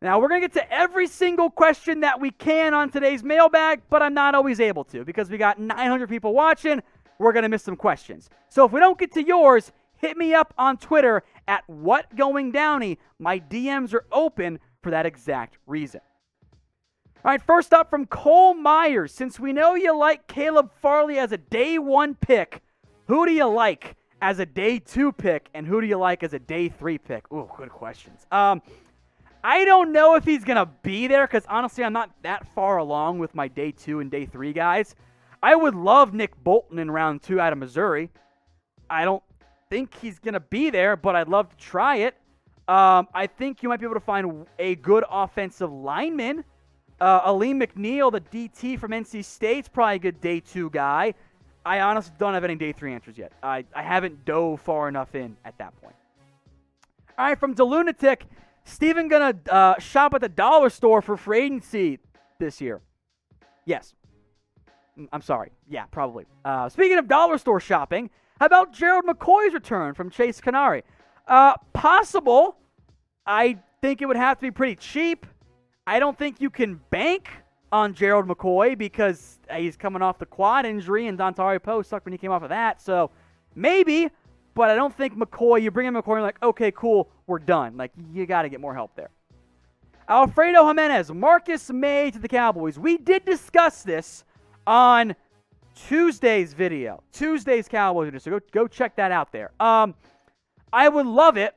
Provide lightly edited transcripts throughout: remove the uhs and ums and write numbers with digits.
Now, we're going to get to every single question that we can on today's mailbag, but I'm not always able to because we got 900 people watching. We're going to miss some questions. So if we don't get to yours, hit me up on Twitter at WhatGoingDowny. My DMs are open for that exact reason. All right, first up from Cole Myers. Since we know you like Caleb Farley as a day 1 pick, who do you like as a day 2 pick, and who do you like as a day 3 pick? Ooh, good questions. I don't know if he's going to be there because, honestly, I'm not that far along with my day 2 and day 3 guys. I would love Nick Bolton in round 2 out of Missouri. I don't think he's going to be there, but I'd love to try it. I think you might be able to find a good offensive lineman. Aleem McNeil, the DT from NC State's probably a good day 2 guy. I honestly don't have any day 3 answers yet. I haven't dove far enough in at that point. All right, from DeLunatic, Steven gonna shop at the dollar store for free agency this year. Yes. I'm sorry. Yeah, probably. Speaking of dollar store shopping, how about Gerald McCoy's return from Chase Canary? Possible. I think it would have to be pretty cheap. I don't think you can bank on Gerald McCoy because he's coming off the quad injury and Dontari Poe sucked when he came off of that. So maybe. But I don't think McCoy, you bring in McCoy and you're like, okay, cool, we're done. Like, you got to get more help there. Alfredo Jimenez, Marcus Maye to the Cowboys. We did discuss this on Tuesday's video. Tuesday's Cowboys video, so go check that out there. I would love it.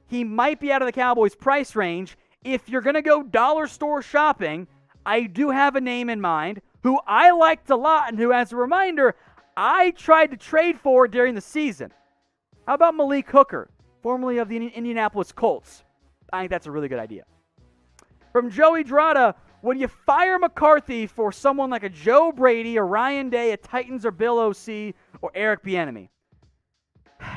He might be out of the Cowboys' price range. If you're going to go dollar store shopping, I do have a name in mind who I liked a lot and who, as a reminder, I tried to trade for during the season. How about Malik Hooker, formerly of the Indianapolis Colts? I think that's a really good idea. From Joey Drada, would you fire McCarthy for someone like a Joe Brady, a Ryan Day, a Titans or Bill O.C., or Eric Bieniemy?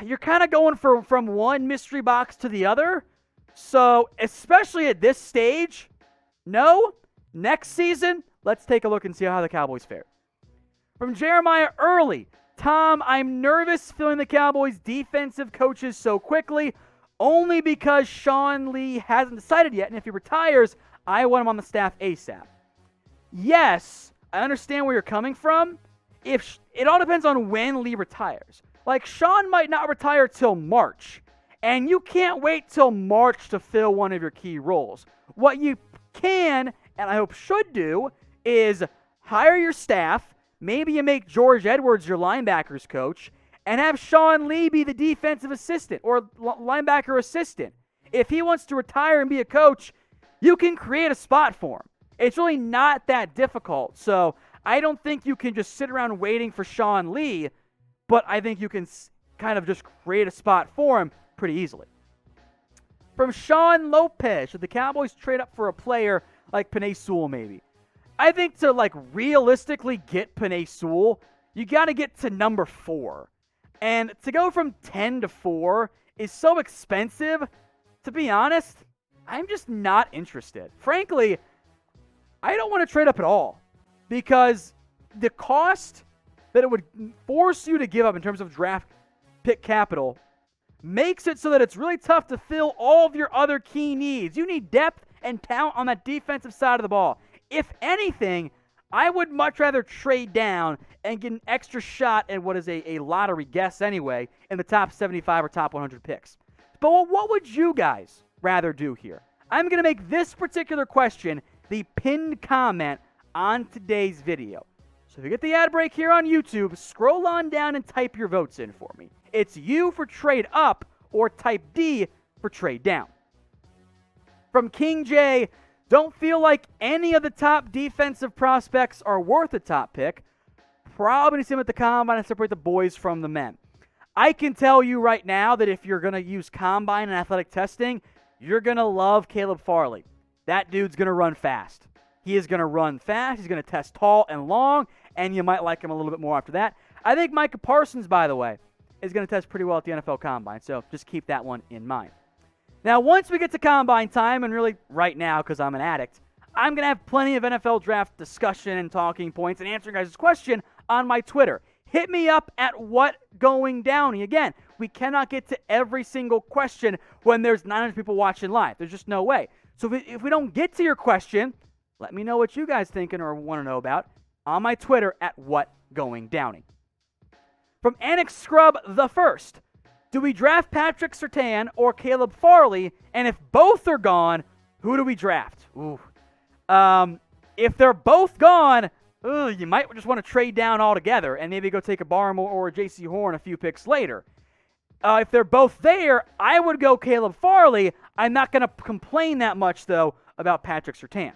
You're kind of going from one mystery box to the other. So, especially at this stage, no. Next season, let's take a look and see how the Cowboys fare. From Jeremiah Early, Tom, I'm nervous filling the Cowboys' defensive coaches so quickly, only because Sean Lee hasn't decided yet, and if he retires, I want him on the staff ASAP. Yes, I understand where you're coming from. It all depends on when Lee retires. Like, Sean might not retire till March, and you can't wait till March to fill one of your key roles. What you can, and I hope should do, is hire your staff. Maybe you make George Edwards your linebackers coach and have Sean Lee be the defensive assistant or linebacker assistant. If he wants to retire and be a coach, you can create a spot for him. It's really not that difficult. So I don't think you can just sit around waiting for Sean Lee, but I think you can kind of just create a spot for him pretty easily. From Sean Lopez, should the Cowboys trade up for a player like Penei Sewell maybe? I think to realistically get Penei Sewell, you got to get to number 4. And to go from 10 to 4 is so expensive. To be honest, I'm just not interested. Frankly, I don't want to trade up at all because the cost that it would force you to give up in terms of draft pick capital makes it so that it's really tough to fill all of your other key needs. You need depth and talent on that defensive side of the ball. If anything, I would much rather trade down and get an extra shot at what is a lottery guess anyway in the top 75 or top 100 picks. But what would you guys rather do here? I'm going to make this particular question the pinned comment on today's video. So if you get the ad break here on YouTube, scroll on down and type your votes in for me. It's U for trade up or type D for trade down. From King J, don't feel like any of the top defensive prospects are worth a top pick. Probably see them at the combine and separate the boys from the men. I can tell you right now that if you're going to use combine and athletic testing, you're going to love Caleb Farley. That dude's going to run fast. He is going to run fast. He's going to test tall and long, and you might like him a little bit more after that. I think Micah Parsons, by the way, is going to test pretty well at the NFL Combine, so just keep that one in mind. Now, once we get to Combine time, and really right now because I'm an addict, I'm going to have plenty of NFL draft discussion and talking points and answering guys' question on my Twitter. Hit me up at WhatGoingDowny. Again, we cannot get to every single question when there's 900 people watching live. There's just no way. So if we don't get to your question, let me know what you guys thinking or want to know about on my Twitter at WhatGoingDowning. From Annex Scrub the First, do we draft Patrick Surtain or Caleb Farley? And if both are gone, who do we draft? Ooh. If they're both gone, you might just want to trade down altogether and maybe go take a Barmore or a J.C. Horn a few picks later. If they're both there, I would go Caleb Farley. I'm not going to complain that much, though, about Patrick Surtain.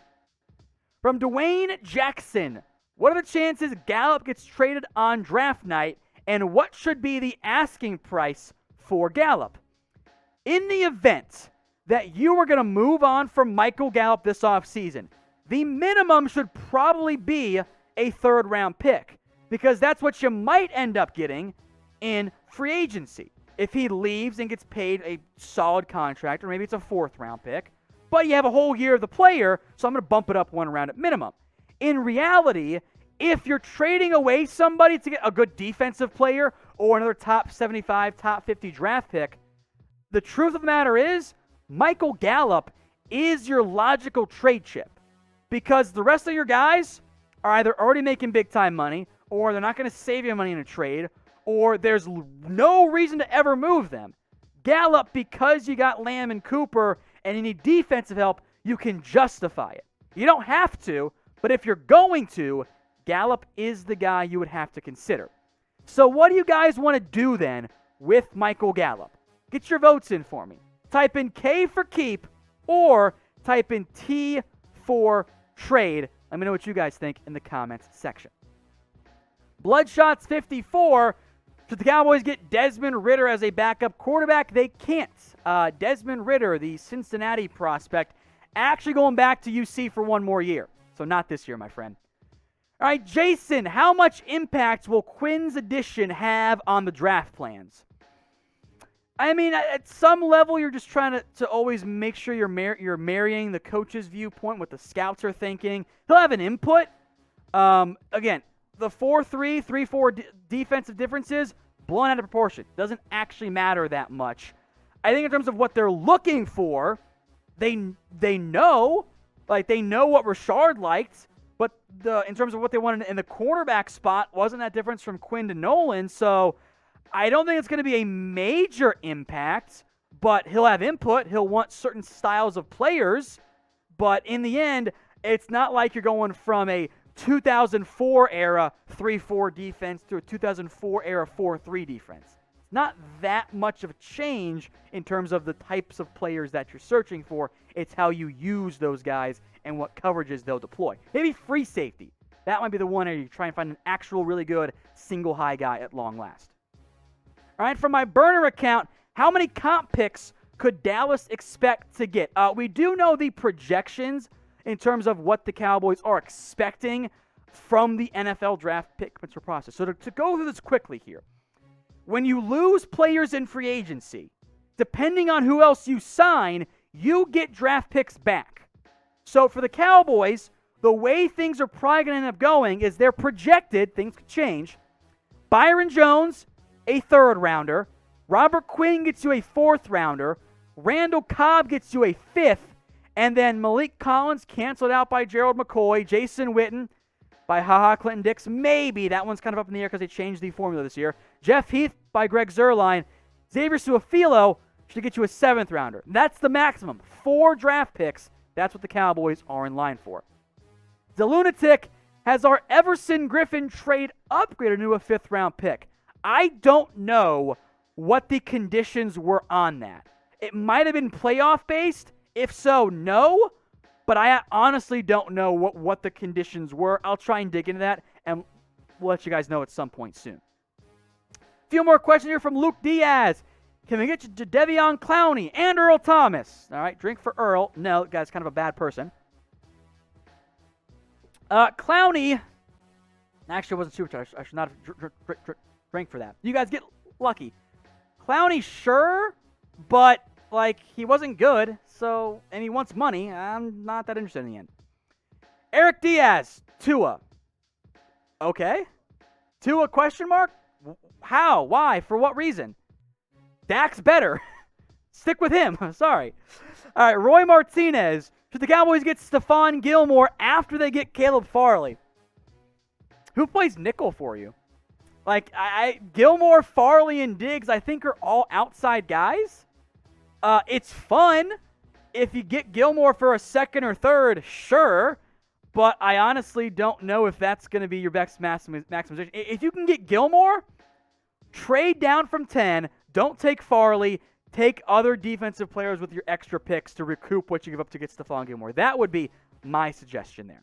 From Dwayne Jackson, what are the chances Gallup gets traded on draft night, and what should be the asking price for Gallup? In the event that you are going to move on from Michael Gallup this offseason, the minimum should probably be a third-round pick, because that's what you might end up getting in free agency. If he leaves and gets paid a solid contract, or maybe it's a fourth-round pick, but you have a whole year of the player, so I'm going to bump it up one round at minimum. In reality, if you're trading away somebody to get a good defensive player or another top 75, top 50 draft pick, the truth of the matter is Michael Gallup is your logical trade chip, because the rest of your guys are either already making big-time money, or they're not going to save you money in a trade, or there's no reason to ever move them. Gallup, because you got Lamb and Cooper and you need defensive help, you can justify it. You don't have to, but if you're going to, Gallup is the guy you would have to consider. So what do you guys want to do then with Michael Gallup? Get your votes in for me. Type in K for keep or type in T for trade. Let me know what you guys think in the comments section. Bloodshots 54. Should the Cowboys get Desmond Ridder as a backup quarterback? They can't. Desmond Ridder, the Cincinnati prospect, actually going back to UC for one more year. So not this year, my friend. All right, Jason, how much impact will Quinn's addition have on the draft plans? I mean, at some level, you're just trying to always make sure you're marrying the coach's viewpoint, what the scouts are thinking. He'll have an input. Again, the 4-3, 3-4 defensive differences, blown out of proportion. Doesn't actually matter that much. I think in terms of what they're looking for, they know what Richard liked, but in terms of what they wanted in the cornerback spot, wasn't that difference from Quinn to Nolan. So I don't think it's going to be a major impact, but he'll have input. He'll want certain styles of players, but in the end, it's not like you're going from a 2004 era 3-4 defense to a 2004 era 4-3 defense. It's not that much of a change in terms of the types of players that you're searching for. It's how you use those guys and what coverages they'll deploy. Maybe free safety. That might be the one area you try and find an actual really good single high guy at long last. All right, from my burner account, how many comp picks could Dallas expect to get? We do know the projections in terms of what the Cowboys are expecting from the NFL draft pick process. So to go through this quickly here, when you lose players in free agency, depending on who else you sign, you get draft picks back. So for the Cowboys, the way things are probably going to end up going is they're projected, things could change, Byron Jones, a third rounder, Robert Quinn gets you a fourth rounder, Randall Cobb gets you a fifth, and then Malik Collins canceled out by Gerald McCoy, Jason Witten by Clinton Dix, maybe, that one's kind of up in the air because they changed the formula this year, Jeff Heath by Greg Zuerlein, Xavier Su'a-Filo should get you a seventh rounder. That's the maximum. 4 draft picks. That's what the Cowboys are in line for. The Lunatic has our Everson Griffin trade upgraded to a 5th round pick. I don't know what the conditions were on that. It might have been playoff based. If so, no. But I honestly don't know what the conditions were. I'll try and dig into that, and we'll let you guys know at some point soon. A few more questions here from Luke Diaz. Can we get Jadeveon Clowney and Earl Thomas? All right, drink for Earl. No, the guy's kind of a bad person. Clowney, actually, I wasn't supercharged. I should not have drank for that. You guys get lucky. Clowney, sure, but he wasn't good. So, and he wants money. I'm not that interested in the end. Eric Diaz, Tua. Okay. Tua question mark? How? Why? For what reason? Dak's better. Stick with him. Sorry. All right, Roy Martinez. Should the Cowboys get Stephon Gilmore after they get Caleb Farley? Who plays nickel for you? Like, Gilmore, Farley, and Diggs, I think, are all outside guys. It's fun. If you get Gilmore for a second or third, sure. But I honestly don't know if that's going to be your best maximization. If you can get Gilmore, trade down from 10. Don't take Farley. Take other defensive players with your extra picks to recoup what you give up to get Stephon Gilmore. That would be my suggestion there.